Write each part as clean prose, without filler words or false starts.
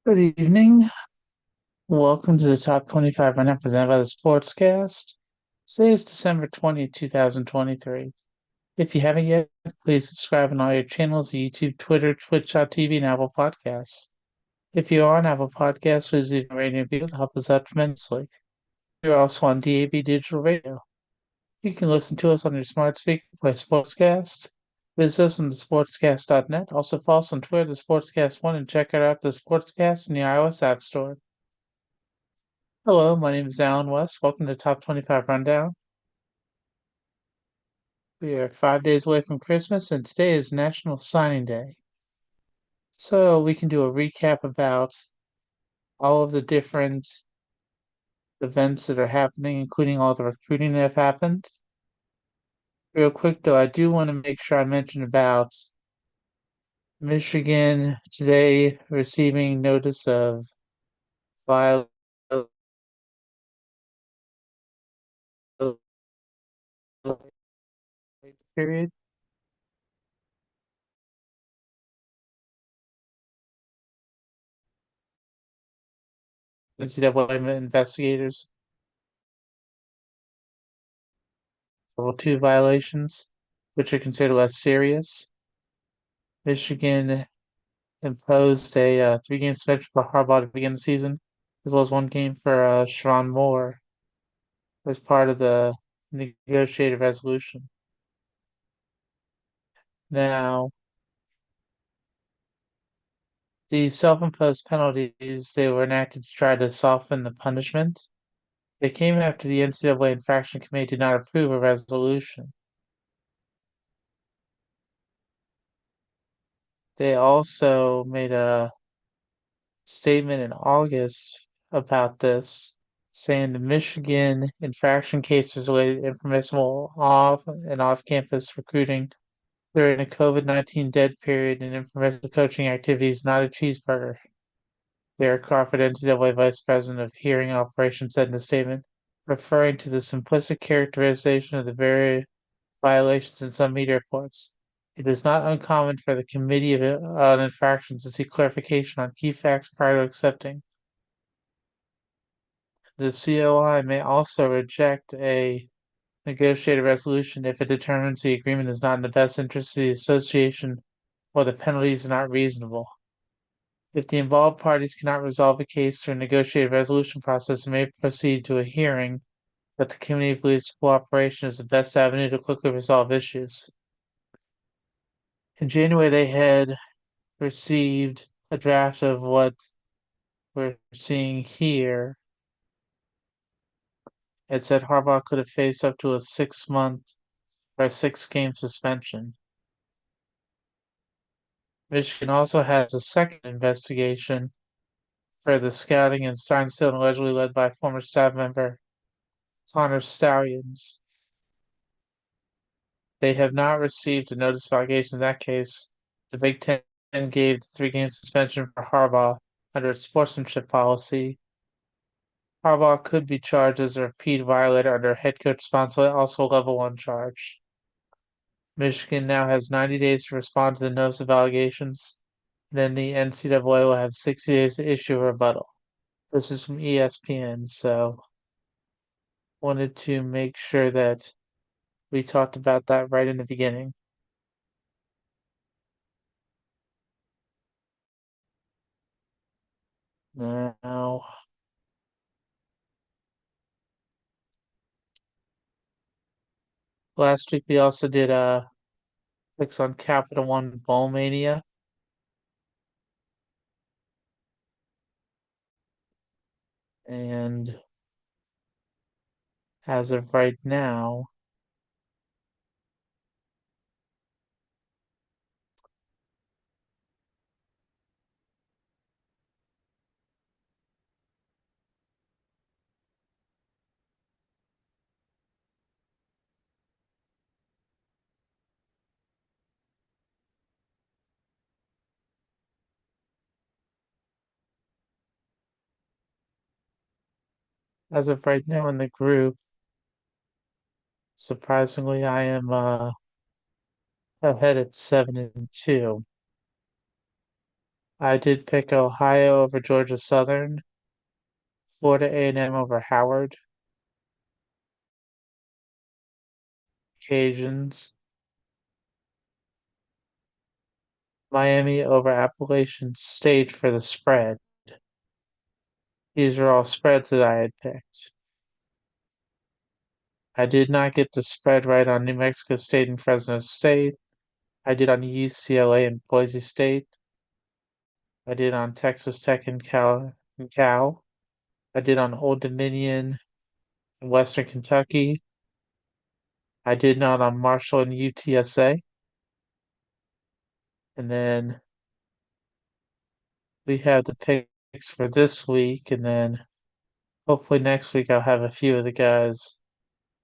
Good evening. Welcome to the Top 25 Rundown presented by the Sportscast. Today is December 20th, 2023. If you haven't yet, please subscribe on all your channels, YouTube, Twitter, Twitch.tv, and Apple Podcasts. If you are on Apple Podcasts, please leave a rating and review to help us out tremendously. We're also on DAB Digital Radio. You can listen to us on your smart speaker, play Sportscast. Visit us on the sportscast.net. Also follow us on Twitter, the Sportscast1, and check out the Sportscast in the iOS App Store. Hello, my name is Alan West. Welcome to Top 25 Rundown. We are 5 days away from Christmas, and today is National Signing Day. So we can do a recap about all of the different events that are happening, including all the recruiting that have happened. Real quick, though, I do want to make sure I mention about Michigan today receiving notice of violation period. NCAA investigators, level 2 violations, which are considered less serious. Michigan imposed a 3-game suspension for Harbaugh to begin the season, as well as 1 game for Sharon Moore as part of the negotiated resolution. Now, the self-imposed penalties, they were enacted to try to soften the punishment. They came after the NCAA Infraction Committee did not approve a resolution. They also made a statement in August about this, saying the Michigan infraction cases related to impermissible off and off-campus recruiting during a COVID-19 dead period and impermissible coaching activities, not a cheeseburger. Derek Crawford, NCAA Vice President of Hearing Operations, said in a statement, referring to the simplistic characterization of the very violations in some media reports. It is not uncommon for the Committee on Infractions to seek clarification on key facts prior to accepting. The COI may also reject a negotiated resolution if it determines the agreement is not in the best interest of the association or the penalties are not reasonable. If the involved parties cannot resolve a case through a negotiated resolution process, it may proceed to a hearing, but the committee believes cooperation is the best avenue to quickly resolve issues. In January, they had received a draft of what we're seeing here. It said Harbaugh could have faced up to a 6-month or a 6-game suspension. Michigan also has a second investigation for the scouting and sign stealing allegedly led by former staff member Connor Stallions. They have not received a notice of allegations in that case. The Big Ten gave the 3-game suspension for Harbaugh under its sportsmanship policy. Harbaugh could be charged as a repeat violator under head coach responsibility, also level 1 charge. Michigan now has 90 days to respond to the notice of allegations. Then the NCAA will have 60 days to issue a rebuttal. This is from ESPN, so wanted to make sure that we talked about that right in the beginning. Now, last week we also did clicks on Capital One Bowl Mania. And as of right now, in the group, surprisingly, I am ahead at 7-2. I did pick Ohio over Georgia Southern, Florida A&M over Howard, Cajuns, Miami over Appalachian State for the spread. These are all spreads that I had picked. I did not get the spread right on New Mexico State and Fresno State. I did on UCLA and Boise State. I did on Texas Tech and Cal. I did on Old Dominion and Western Kentucky. I did not on Marshall and UTSA. And then we have the picks for this week, and then hopefully next week I'll have a few of the guys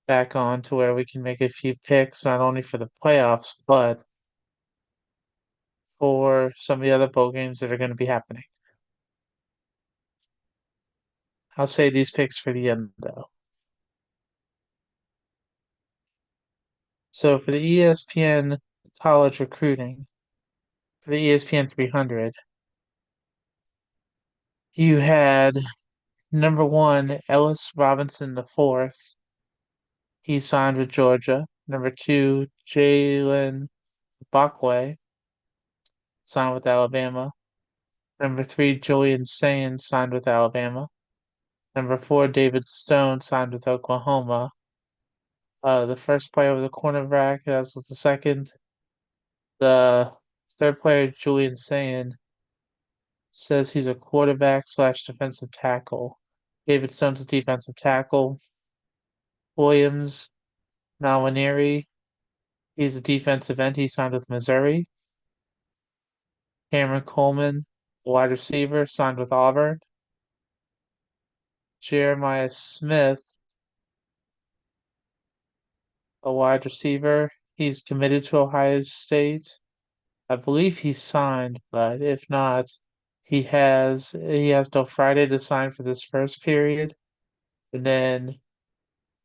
back on to where we can make a few picks, not only for the playoffs, but for some of the other bowl games that are going to be happening. I'll say these picks for the end, though. So for the ESPN college recruiting, for the ESPN 300, you had number one, Ellis Robinson the fourth. He signed with Georgia. Number two, Jalen Backway signed with Alabama. Number three, Julian Sayin signed with Alabama. Number four, David Stone signed with Oklahoma. The first player was a cornerback, as was the second. The third player, Julian Sayin, says he's a quarterback slash defensive tackle. David Stone's a defensive tackle. Williams Nwaneri, he's a defensive end. He signed with Missouri. Cameron Coleman, wide receiver, signed with Auburn. Jeremiah Smith, a wide receiver. He's committed to Ohio State. I believe he's signed, but if not, he has till Friday to sign for this first period. And then I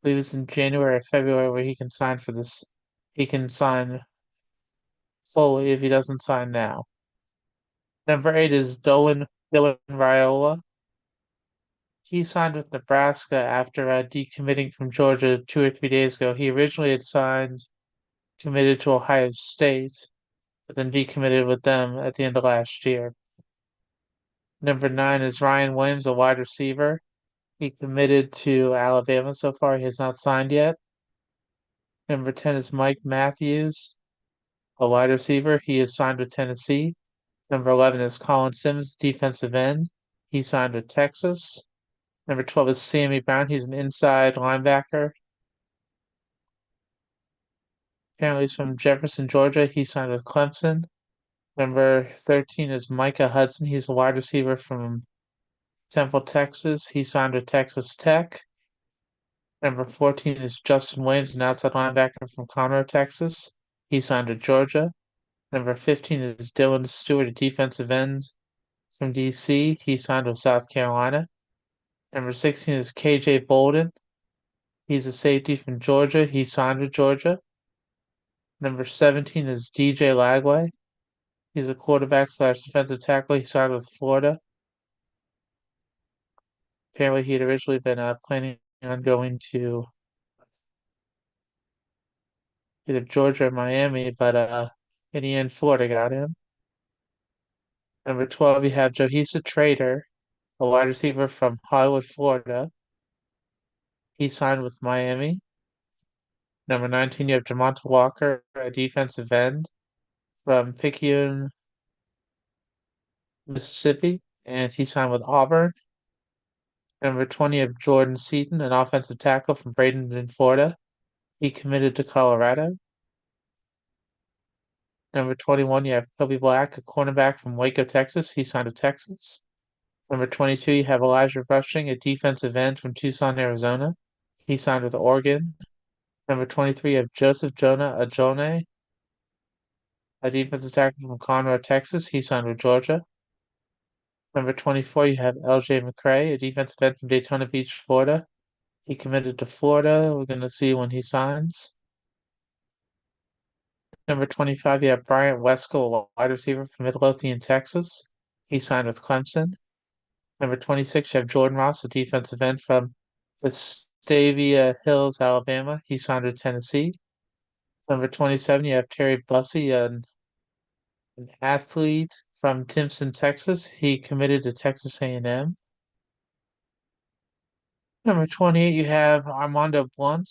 believe it's in January or February where he can sign for this. He can sign fully if he doesn't sign now. Number eight is Dylan Raiola. He signed with Nebraska after decommitting from Georgia 2 or 3 days ago. He originally had committed to Ohio State, but then decommitted with them at the end of last year. Number nine is Ryan Williams, a wide receiver. He committed to Alabama so far. He has not signed yet. Number 10 is Mike Matthews, a wide receiver. He is signed with Tennessee. Number 11 is Colin Sims, defensive end. He signed with Texas. Number 12 is Sammy Brown. He's an inside linebacker. Apparently he's from Jefferson, Georgia. He signed with Clemson. Number 13 is Micah Hudson. He's a wide receiver from Temple, Texas. He signed with Texas Tech. Number 14 is Justin Williams, an outside linebacker from Conroe, Texas. He signed with Georgia. Number 15 is Dylan Stewart, a defensive end from DC. He signed with South Carolina. Number 16 is KJ Bolden. He's a safety from Georgia. He signed with Georgia. Number 17 is DJ Lagway. He's a quarterback slash defensive tackle. He signed with Florida. Apparently, he had originally been planning on going to either Georgia or Miami, but in the end, Florida got him. Number 12, you have Johisa Trader, a wide receiver from Hollywood, Florida. He signed with Miami. Number 19, you have Jamonta Walker, a defensive end from Picayune, Mississippi, and he signed with Auburn. Number 20, you have Jordan Seaton, an offensive tackle from Bradenton, Florida. He committed to Colorado. Number 21, you have Kobe Black, a cornerback from Waco, Texas. He signed with Texas. Number 22, you have Elijah Rushing, a defensive end from Tucson, Arizona. He signed with Oregon. Number 23, you have Joseph Jonah Ajone, a defensive tackle from Conroe, Texas. He signed with Georgia. Number 24, you have LJ McCray, a defensive end from Daytona Beach, Florida. He committed to Florida. We're going to see when he signs. Number 25, you have Bryant Wesco, a wide receiver from Midlothian, Texas. He signed with Clemson. Number 26, you have Jordan Ross, a defensive end from Vestavia Hills, Alabama. He signed with Tennessee. Number 27, you have Terry Bussey, an athlete from Timpson, Texas. He committed to Texas A&M. Number 28, you have Armando Blunt,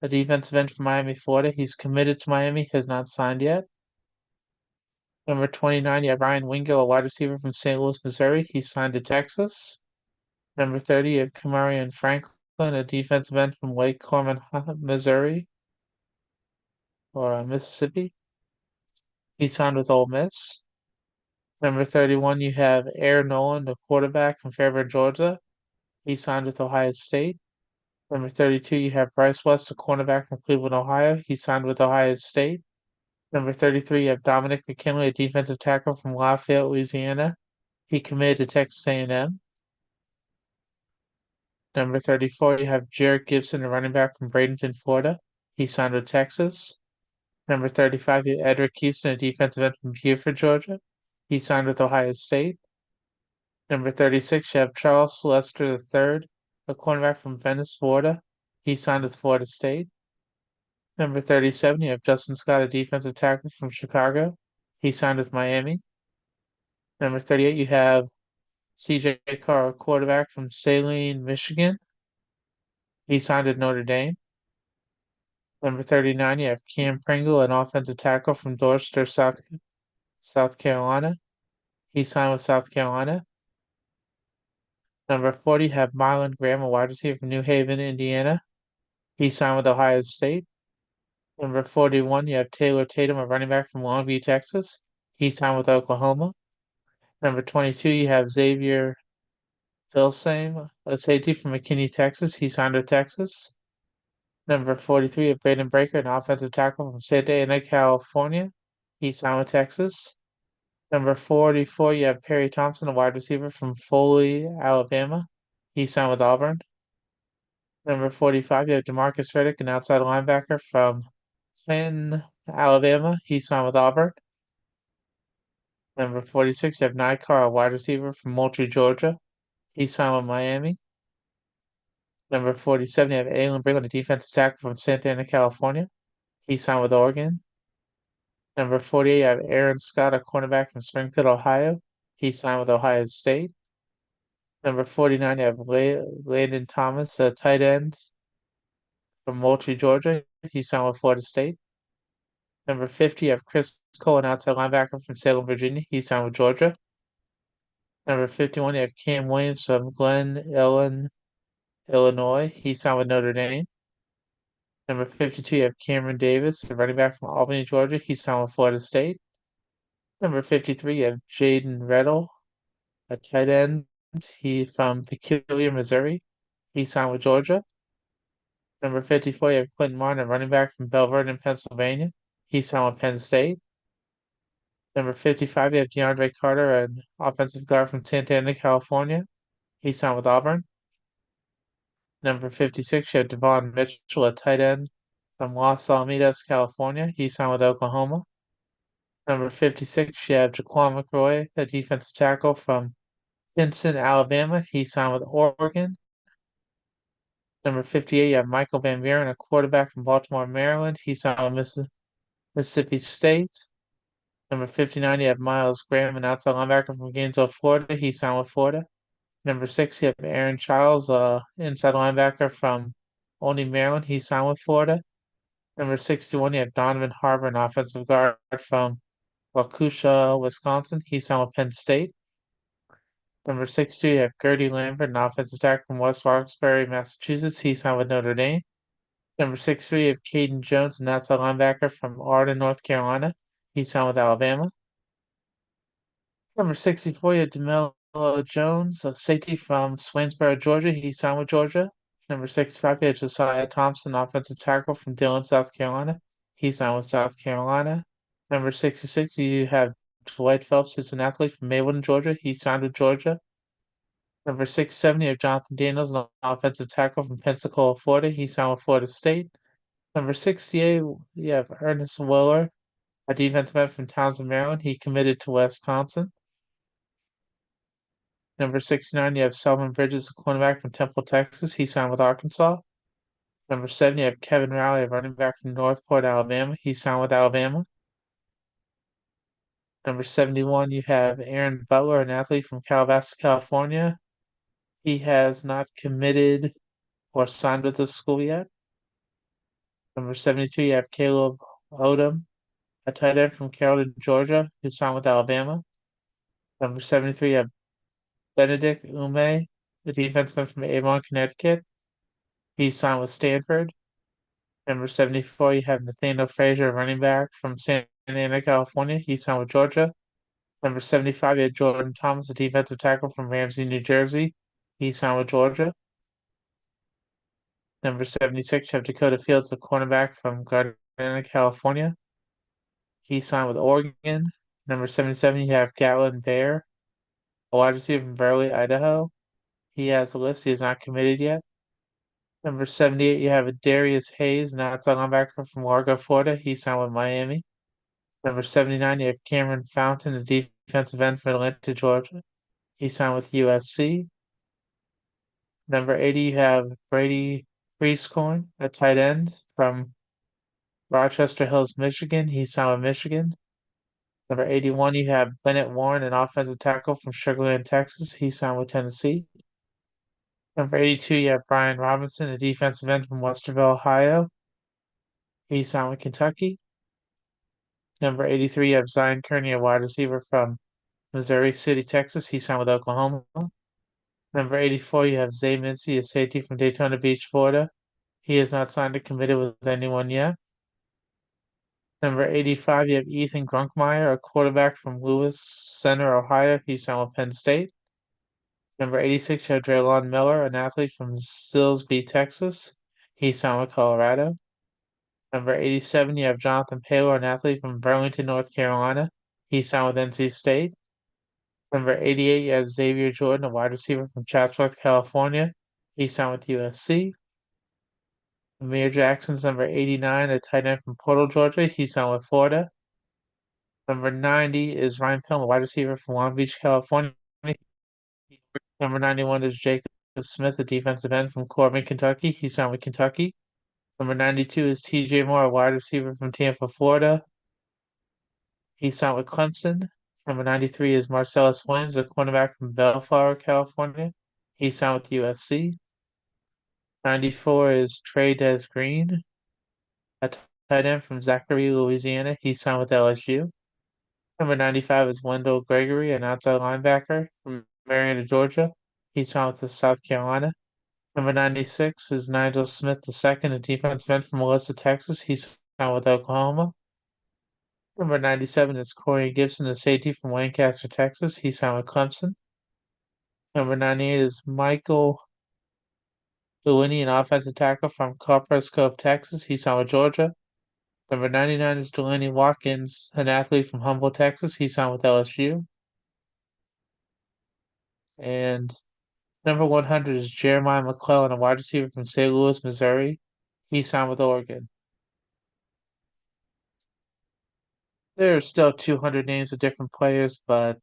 a defensive end from Miami, Florida. He's committed to Miami, has not signed yet. Number 29, you have Ryan Wingo, a wide receiver from St. Louis, Missouri. He signed to Texas. Number 30, you have Kamarion Franklin, a defensive end from Lake Corman, Missouri, or Mississippi. He signed with Ole Miss. Number 31, you have Air Nolan, the quarterback from Fairburn, Georgia. He signed with Ohio State. Number 32, you have Bryce West, a cornerback from Cleveland, Ohio. He signed with Ohio State. Number 33, you have Dominic McKinley, a defensive tackle from Lafayette, Louisiana. He committed to Texas A&M. Number 34, you have Jarrett Gibson, a running back from Bradenton, Florida. He signed with Texas. Number 35, you have Edric Houston, a defensive end from Beaufort, Georgia. He signed with Ohio State. Number 36, you have Charles Lester III, a cornerback from Venice, Florida. He signed with Florida State. Number 37, you have Justin Scott, a defensive tackle from Chicago. He signed with Miami. Number 38, you have CJ Carr, a quarterback from Saline, Michigan. He signed with Notre Dame. Number 39, you have Cam Pringle, an offensive tackle from Dorchester, South Carolina. He signed with South Carolina. Number 40, you have Marlon Graham, a wide receiver from New Haven, Indiana. He signed with Ohio State. Number 41, you have Taylor Tatum, a running back from Longview, Texas. He signed with Oklahoma. Number 22, you have Xavier Filsame, a safety from McKinney, Texas. He signed with Texas. Number 43, you have Braden Breaker, an offensive tackle from Santa Ana, California. He signed with Texas. Number 44, you have Perry Thompson, a wide receiver from Foley, Alabama. He signed with Auburn. Number 45, you have DeMarcus Riddick, an outside linebacker from Clinton, Alabama. He signed with Auburn. Number 46, you have Nykar, a wide receiver from Moultrie, Georgia. He signed with Miami. Number 47, you have Alan Brickland, a defensive tackle from Santa Ana, California. He signed with Oregon. Number 48, you have Aaron Scott, a cornerback from Springfield, Ohio. He signed with Ohio State. Number 49, you have Landon Thomas, a tight end from Moultrie, Georgia. He signed with Florida State. Number 50, you have Chris Cole, an outside linebacker from Salem, Virginia. He signed with Georgia. Number 51, you have Cam Williams from Glen Ellen, Illinois. He signed with Notre Dame. Number 52, you have Cameron Davis, a running back from Albany, Georgia. He signed with Florida State. Number 53, you have Jaden Reddle, a tight end. He's from Peculiar, Missouri. He signed with Georgia. Number 54, you have Quentin Martin, a running back from Belle Vernon, Pennsylvania. He signed with Penn State. Number 55, you have DeAndre Carter, an offensive guard from Santa Ana, California. He signed with Auburn. Number 56, you have Devon Mitchell, a tight end from Los Alamitos, California. He signed with Oklahoma. Number 56, you have Jaquan McRoy, a defensive tackle from Pinson, Alabama. He signed with Oregon. Number 58, you have Michael Van Buren, a quarterback from Baltimore, Maryland. He signed with Mississippi State. Number 59, you have Miles Graham, an outside linebacker from Gainesville, Florida. He signed with Florida. Number 6, you have Aaron Childs, inside linebacker from Olney, Maryland. He signed with Florida. Number 61, you have Donovan Harbor, an offensive guard from Waukesha, Wisconsin. He signed with Penn State. Number 62, you have Gertie Lambert, an offensive tackle from West Roxbury, Massachusetts. He signed with Notre Dame. Number 63, you have Caden Jones, an outside linebacker from Arden, North Carolina. He signed with Alabama. Number 64, you have DeMello Jones, a safety from Swainsboro, Georgia. He signed with Georgia. Number 65, you have Josiah Thompson, offensive tackle from Dillon, South Carolina. He signed with South Carolina. Number 66, you have Dwight Phelps, who's an athlete from Maywood, Georgia. He signed with Georgia. Number 670, you have Jonathan Daniels, an offensive tackle from Pensacola, Florida. He signed with Florida State. Number 68, you have Ernest Willer, a defensive end from Townsend, Maryland. He committed to Wisconsin. Number 69, you have Selman Bridges, a cornerback from Temple, Texas. He signed with Arkansas. Number 7, you have Kevin Riley, a running back from Northport, Alabama. He signed with Alabama. Number 71, you have Aaron Butler, an athlete from Calabasas, California. He has not committed or signed with the school yet. Number 72, you have Caleb Odom, a tight end from Carrollton, Georgia, who signed with Alabama. Number 73, you have Benedict Ume, the defenseman from Avon, Connecticut. He signed with Stanford. Number 74, you have Nathaniel Frazier, running back from Santa Ana, California. He signed with Georgia. Number 75, you have Jordan Thomas, a defensive tackle from Ramsey, New Jersey. He signed with Georgia. Number 76, you have Dakota Fields, a cornerback from Gardena, California. He signed with Oregon. Number 77, you have Gatlin Bear, a wide receiver from Burley, Idaho. He has a list. He is not committed yet. Number 78, you have Darius Hayes, an outside linebacker from Largo, Florida. He signed with Miami. Number 79, you have Cameron Fountain, a defensive end from Atlanta, Georgia. He signed with USC. Number 80, you have Brady Prieskorn, a tight end from Rochester Hills, Michigan. He signed with Michigan. Number 81, you have Bennett Warren, an offensive tackle from Sugar Land, Texas. He signed with Tennessee. Number 82, you have Brian Robinson, a defensive end from Westerville, Ohio. He signed with Kentucky. Number 83, you have Zion Kearney, a wide receiver from Missouri City, Texas. He signed with Oklahoma. Number 84, you have Zay Mincy, a safety from Daytona Beach, Florida. He has not signed or committed with anyone yet. Number 85, you have Ethan Grunkmeyer, a quarterback from Lewis Center, Ohio. He signed with Penn State. Number 86, you have Draylon Miller, an athlete from Silsbee, Texas. He signed with Colorado. Number 87, you have Jonathan Paylor, an athlete from Burlington, North Carolina. He signed with NC State. Number 88, you have Xavier Jordan, a wide receiver from Chatsworth, California. He signed with USC. Amir Jackson's number 89, a tight end from Portal, Georgia. He signed with Florida. Number 90 is Ryan Pilm, a wide receiver from Long Beach, California. Number 91 is Jacob Smith, a defensive end from Corbin, Kentucky. He signed with Kentucky. Number 92 is TJ Moore, a wide receiver from Tampa, Florida. He signed with Clemson. Number 93 is Marcellus Williams, a cornerback from Bellflower, California. He signed with USC. 94 is Trey Des Green, a tight end from Zachary, Louisiana. He signed with LSU. Number 95 is Wendell Gregory, an outside linebacker from Marietta, Georgia. He signed with South Carolina. Number 96 is Nigel Smith II, a defensive end from Melissa, Texas. He signed with Oklahoma. Number 97 is Corey Gibson, a safety from Lancaster, Texas. He signed with Clemson. Number 98 is Michael Delaney, an offensive tackle from Copper's Cove, Texas. He signed with Georgia. Number 99 is Delaney Watkins, an athlete from Humble, Texas. He signed with LSU. And number 100 is Jeremiah McClellan, a wide receiver from St. Louis, Missouri. He signed with Oregon. There are still 200 names of different players, but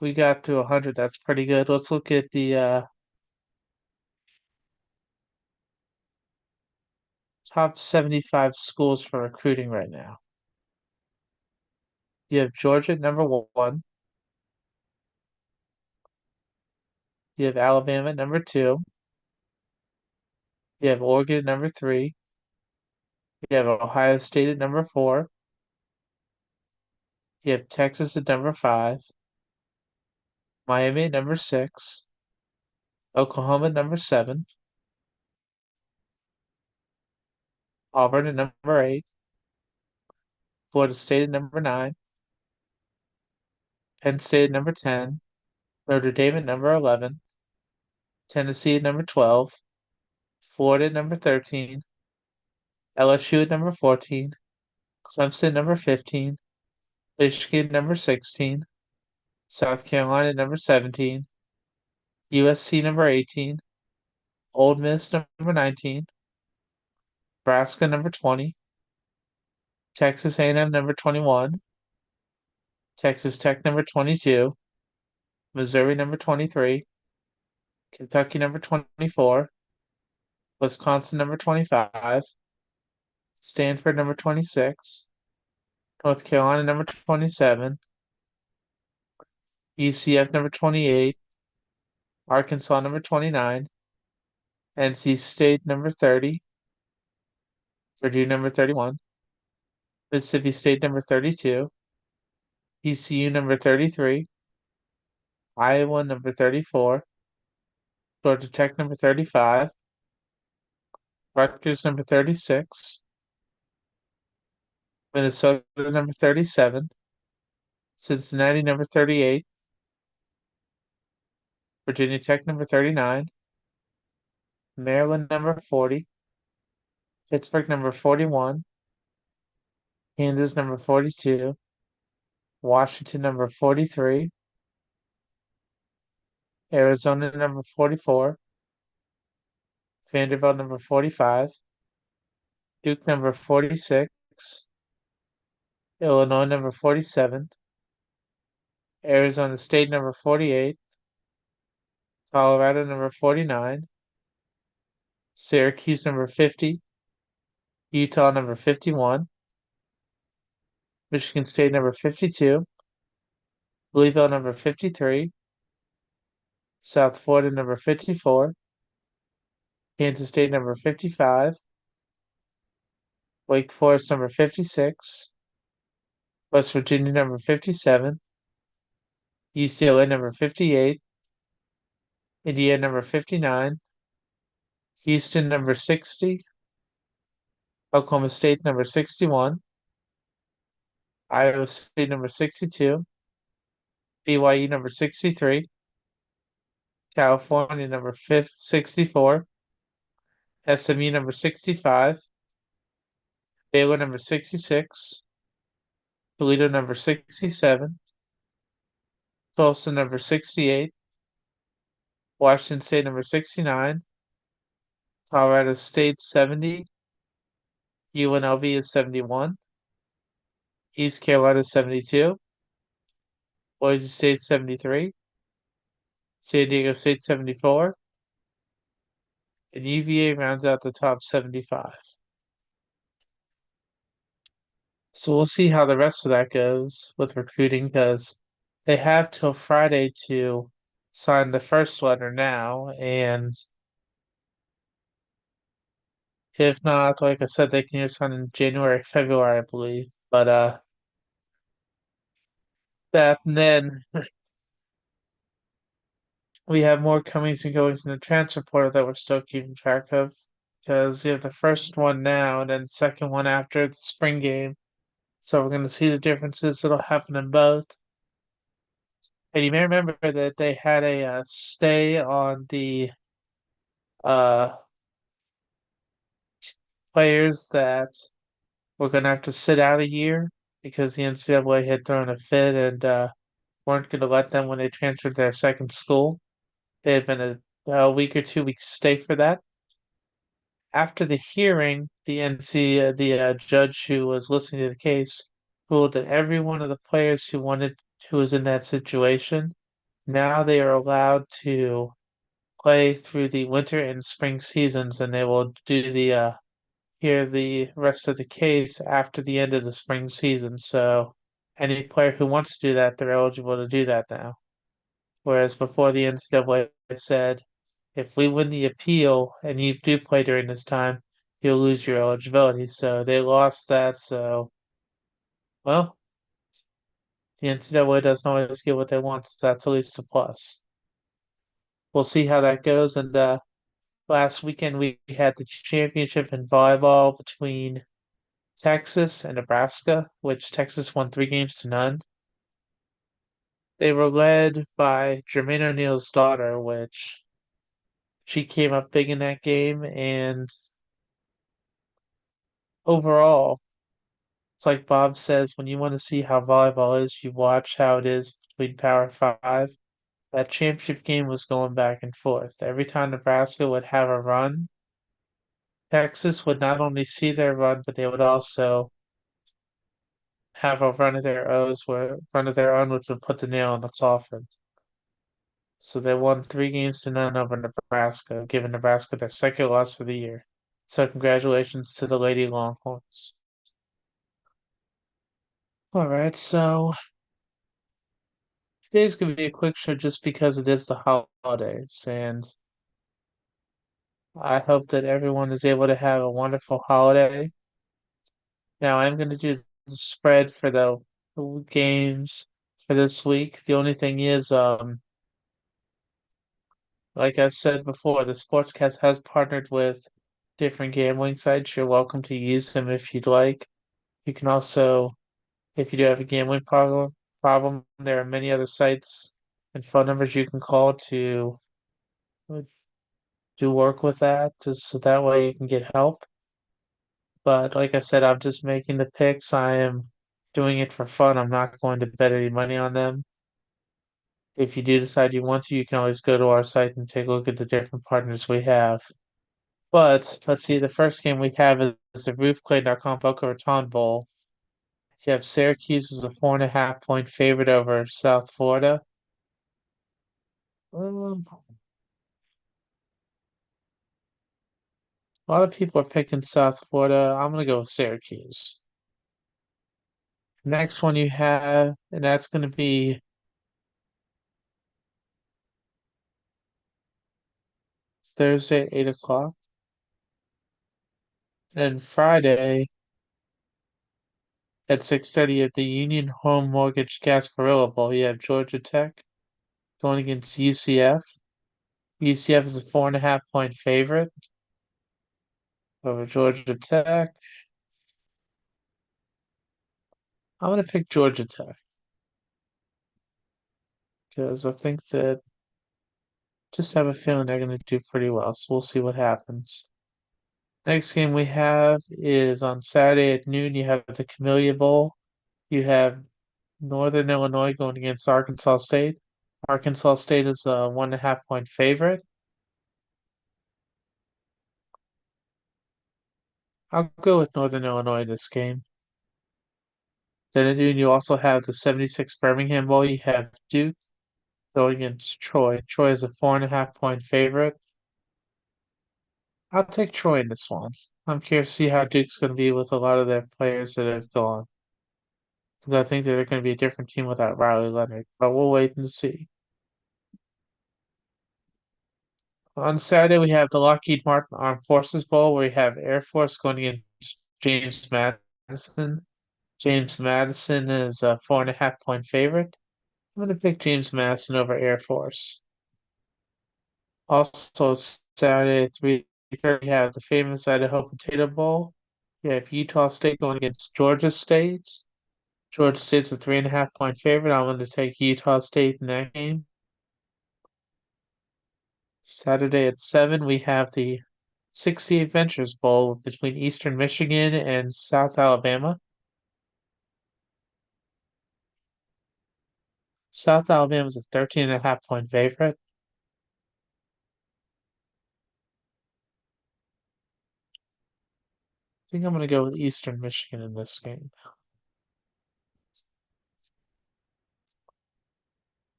we got to 100. That's pretty good. Let's look at the top 75 schools for recruiting right now. You have Georgia, number 1. You have Alabama, number 2. You have Oregon, number 3. You have Ohio State at number 4. You have Texas at number 5. Miami at number 6. Oklahoma at number 7. Auburn at number 8. Florida State at number 9. Penn State at number 10. Notre Dame at number 11. Tennessee at number 12. Florida at number 13. LSU at number 14. Clemson at number 15. Michigan at number 16. South Carolina at number 17. USC number 18. Ole Miss number 19. Nebraska number 20. Texas A&M number 21, Texas Tech number 22, Missouri number 23, Kentucky number 24, Wisconsin number 25, Stanford number 26, North Carolina number 27, UCF number 28, Arkansas number 29, NC State number 30, Purdue number 31, Mississippi State number 32, ECU number 33, Iowa number 34, Georgia Tech number 35, Rutgers number 36, Minnesota number 37, Cincinnati number 38, Virginia Tech number 39, Maryland number 40, Pittsburgh number 41, Kansas number 42, Washington number 43, Arizona number 44, Vanderbilt number 45, Duke number 46, Illinois number 47, Arizona State number 48, Colorado number 49, Syracuse number 50, Utah number 51, Michigan State number 52, Louisville number 53, South Florida number 54, Kansas State number 55, Wake Forest number 56, West Virginia number 57, UCLA number 58, Indiana number 59, Houston number 60, Oklahoma State number 61, Iowa State number 62, BYU number 63, California number 64, SMU number 65, Baylor number 66, Toledo number 67, Tulsa number 68, Washington State number 69, Colorado State 70, UNLV is 71, East Carolina 72, Boise State 73, San Diego State 74, and UVA rounds out the top 75. So we'll see how the rest of that goes with recruiting because they have till Friday to sign the first letter now, and if not, like I said, they can either sign in January, February, I believe. But that and then we have more comings and goings in the transfer portal that we're still keeping track of because we have the first one now and then the second one after the spring game. So we're going to see the differences that'll happen in both. And you may remember that they had a stay on the uh, players that were going to have to sit out a year because the NCAA had thrown a fit and weren't going to let them when they transferred their second school. They had been a week or 2 weeks stay for that. After the hearing, the judge who was listening to the case ruled that every one of the players who was in that situation, now they are allowed to play through the winter and spring seasons, and they will do hear the rest of the case after the end of the spring season. So any player who wants to do that, they're eligible to do that now. Whereas before the NCAA said, if we win the appeal and you do play during this time, you'll lose your eligibility. So they lost that. So, well, the NCAA doesn't always get what they want. So that's at least a plus. We'll see how that goes. And last weekend we had the championship in volleyball between Texas and Nebraska, which Texas won 3 games to none. They were led by Jermaine O'Neal's daughter, which she came up big in that game. And overall, it's like Bob says, when you want to see how volleyball is, you watch how it is between Power Five. That championship game was going back and forth. Every time Nebraska would have a run, Texas would not only see their run, but they would also have a run of their own, which would put the nail in the coffin. So they won 3 games to none over Nebraska, giving Nebraska their second loss of the year. So congratulations to the Lady Longhorns. All right, so today's gonna be a quick show just because it is the holidays, and I hope that everyone is able to have a wonderful holiday. Now I'm gonna do the spread for the games for this week. The only thing is, like I said before, the Sportscast has partnered with different gambling sites. You're welcome to use them if you'd like. You can also, if you do have a gambling problem, there are many other sites and phone numbers you can call to do work with that, just so that way you can get help. But like I said, I'm just making the picks. I am doing it for fun. I'm not going to bet any money on them. If you do decide you want to, you can always go to our site and take a look at the different partners we have. But let's see, the first game we have is the Roof Clay.com Boca Raton Bowl. You have Syracuse as a 4.5 point favorite over South Florida. A lot of people are picking South Florida. I'm gonna go with Syracuse. Next one you have, and that's gonna be Thursday at 8 o'clock. And Friday at 6:30 at the Union Home Mortgage Gasparilla Bowl, you have Georgia Tech going against UCF. UCF is a 4.5 point favorite over Georgia Tech. I'm gonna pick Georgia Tech because I think that just have a feeling they're gonna do pretty well. So we'll see what happens. Next game we have is on Saturday at noon. You have the Camellia Bowl. You have Northern Illinois going against Arkansas State. Arkansas State is a 1.5 point favorite. I'll go with Northern Illinois in this game. Then at noon, you also have the 76 Birmingham Bowl. You have Duke going against Troy. Troy is a 4.5 point favorite. I'll take Troy in this one. I'm curious to see how Duke's going to be with a lot of their players that have gone. Because I think that they're going to be a different team without Riley Leonard. But we'll wait and see. On Saturday, we have the Lockheed Martin Armed Forces Bowl, where we have Air Force going against James Madison. James Madison is a 4.5 point favorite. I'm going to pick James Madison over Air Force. Also, Saturday at 3:30, we have the famous Idaho Potato Bowl. You have Utah State going against Georgia State. Georgia State's a 3.5 point favorite. I'm going to take Utah State in that game. Saturday at 7, we have the 60 Adventures Bowl between Eastern Michigan and South Alabama. South Alabama is a 13.5 point favorite. I think I'm going to go with Eastern Michigan in this game.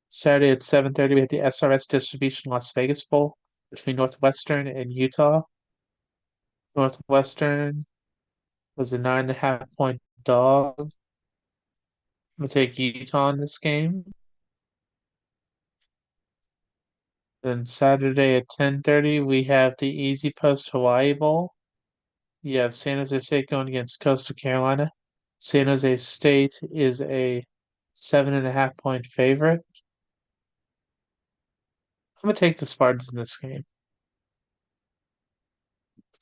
Saturday at 7:30, we have the SRS Distribution Las Vegas Bowl between Northwestern and Utah. Northwestern was a 9.5 point dog. I'm gonna take Utah in this game. Then Saturday at 10:30, we have the Easy Post Hawaii Bowl. You have San Jose State going against Coastal Carolina. San Jose State is a 7.5 point favorite. I'm gonna take the Spartans in this game.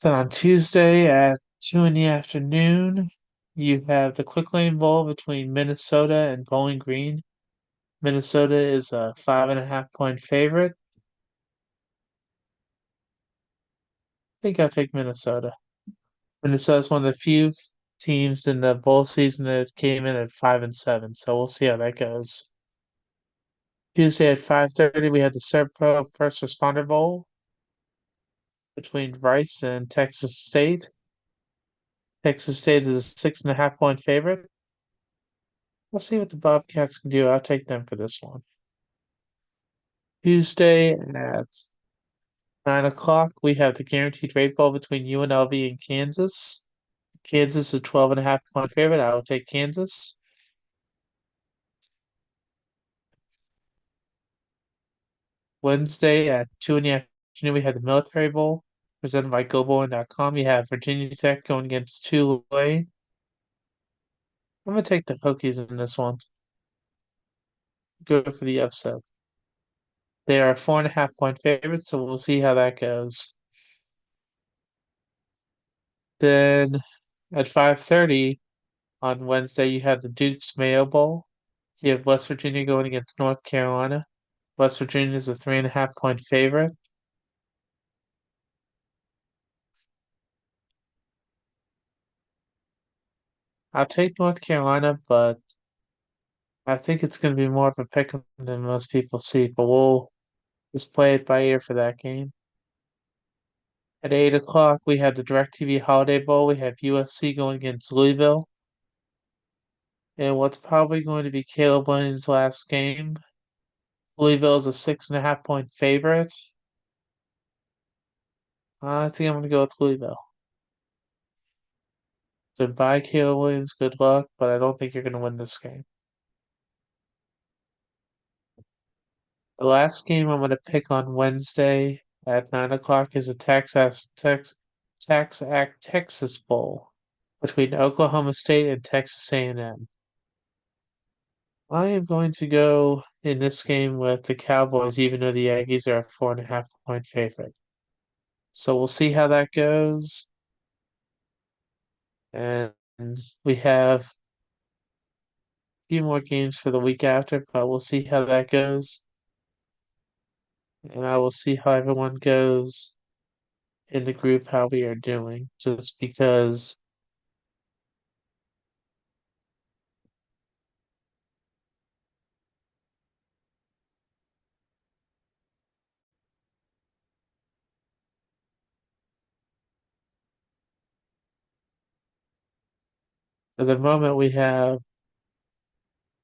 Then on Tuesday at 2 in the afternoon, you have the Quick Lane Bowl between Minnesota and Bowling Green. Minnesota is a 5.5 point favorite. I think I'll take Minnesota. Minnesota's one of the few teams in the bowl season that came in at 5-7, so we'll see how that goes. Tuesday at 5:30, we have the Serb-Pro First Responder Bowl between Rice and Texas State. Texas State is a 6.5 point favorite. We'll see what the Bobcats can do. I'll take them for this one. Tuesday at 9 o'clock, we have the guaranteed rate ball between UNLV and Kansas. Kansas is a 12.5 point favorite. I will take Kansas. Wednesday at 2 in the afternoon, we have the Military Bowl presented by GoBowling.com. You have Virginia Tech going against Tulane. I'm going to take the Hokies in this one. Go for the upset. They are 4.5 point favorites, so we'll see how that goes. Then at 5:30 on Wednesday, you have the Duke's Mayo Bowl. You have West Virginia going against North Carolina. West Virginia is a 3.5 point favorite. I'll take North Carolina, but I think it's going to be more of a pick 'em than most people see. But we'll just play it by ear for that game. At 8 o'clock, we have the DirecTV Holiday Bowl. We have USC going against Louisville. And what's probably going to be Caleb Williams' last game. Louisville is a 6.5 point favorite. I think I'm going to go with Louisville. Goodbye, Caleb Williams. Good luck, but I don't think you're going to win this game. The last game I'm going to pick on Wednesday at 9 o'clock is a Tax Act Texas Bowl between Oklahoma State and Texas A&M. I am going to go in this game with the Cowboys, even though the Aggies are a 4.5 point favorite. So we'll see how that goes. And we have a few more games for the week after, but we'll see how that goes. And I will see how everyone goes in the group, how we are doing, just because at the moment we have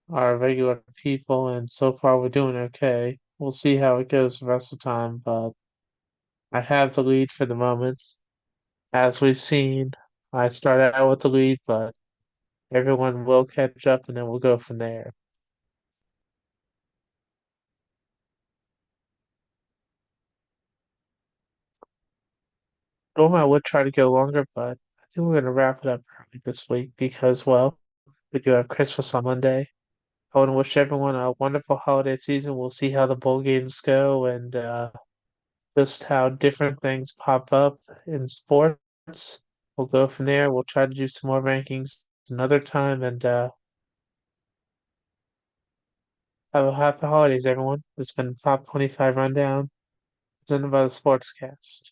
our regular people, and so far we're doing okay. We'll see how it goes the rest of the time, but I have the lead for the moment. As we've seen, I started out with the lead, but everyone will catch up and then we'll go from there. Normally I would try to go longer, but I think we're gonna wrap it up early this week because, well, we do have Christmas on Monday. I want to wish everyone a wonderful holiday season. We'll see how the bowl games go and just how different things pop up in sports. We'll go from there. We'll try to do some more rankings another time and have a happy holidays, everyone. It's been Top 25 Rundown presented by the Sportscast.